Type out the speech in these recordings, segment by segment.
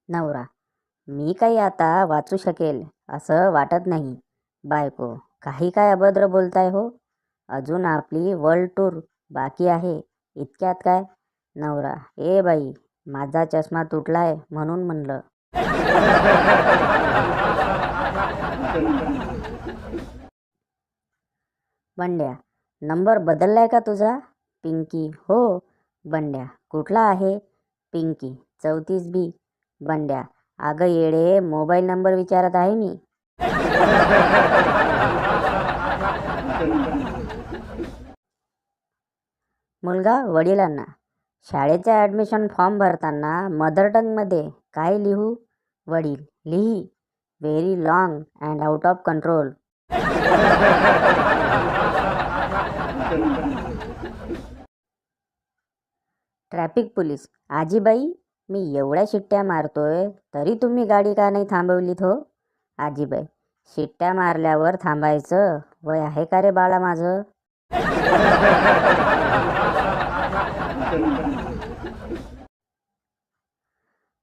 नवरा: मी काही आता वाचू शकेल असं वाटत नाही. बायको: काही काय अभद्र बोलताय हो, अजून आपली वर्ल्ड टूर बाकी आहे, इतक्यात काय. नवरा: ए बाई, माझा चष्मा तुटलाय म्हणून म्हणलं. बंड्या: नंबर बदललाय का तुझा? पिंकी: हो. बंड्या: कुठला आहे? पिंकी: 34B. बंड्या: अगं येडे, मोबाईल नंबर विचारत आहे मी. मुलगा वडिलांना: शाळेचा ॲडमिशन फॉर्म भरताना मदर टंगमध्ये काय लिहू? वडील: लिही, very long and out of control. Traffic police: आजीबाई, मी एवढ्या शिट्ट्या मारतोय तरी तुम्ही गाडी का नाही थांबवलीत हो? आजीबाई: शिट्ट्या मारल्यावर थांबायचं वय आहे का रे बाळा माझं?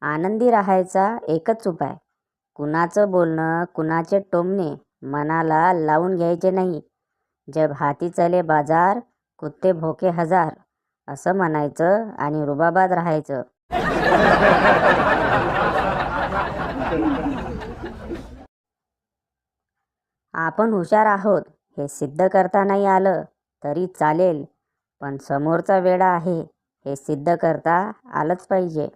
आनंदी राहायचा एकच उपाय: कुणाचं बोलणं, कुणाचे टोमणे मनाला लावून घ्यायचे नाही. जब हाती चले बाजार, कुत्ते भोके हजार, असं म्हणायचं आणि रुबाबात राहायचं. आपण हुशार आहोत हे सिद्ध करता नाही आलं तरी चालेल, पण समोरचा वेडा आहे हे सिद्ध करता आलंच पाहिजे.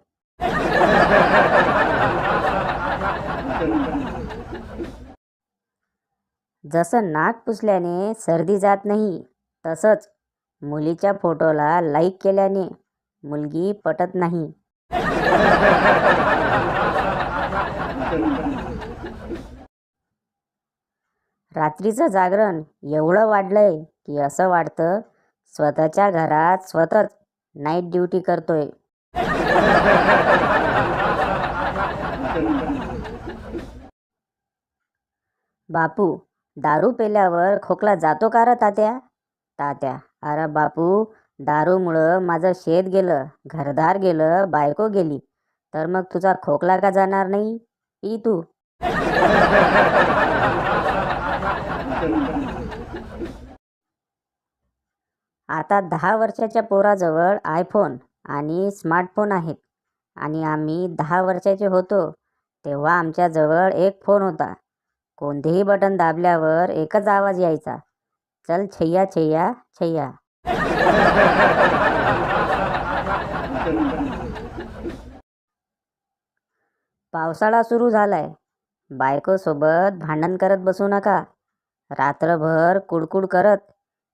जसं नाक पुसल्याने सर्दी जात नाही, तसंच मुलीच्या फोटोला लाईक केल्याने मुलगी पटत नाही. रात्रीचं जागरण एवढं वाढलंय की असं वाटतं स्वतःच्या घरात स्वतःच नाईट ड्युटी करतोय. बापू: दारू पेल्यावर खोकला जातो का र तात्या? तात्या: अरे बापू, दारूमुळं माझं शेत गेलं, घरदार गेलं, बायको गेली, तर मग तुझा खोकला का जाणार नाही? पी तू. आता 10 वर्षाच्या पोराजवळ आयफोन आणि स्मार्टफोन आहेत, आणि आम्ही 10 वर्षाचे होतो तेव्हा आमच्याजवळ एक फोन होता. कोणतेही बटन दाबल्यावर एकच आवाज यायचा: चल छैया छैया छैया. पावसाळा सुरू झालाय, बायकोसोबत भांडण करत बसू नका. रात्रभर कुडकुड करत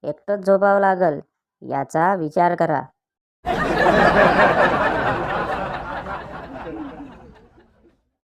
एकटंच झोपावं लागल याचा विचार करा.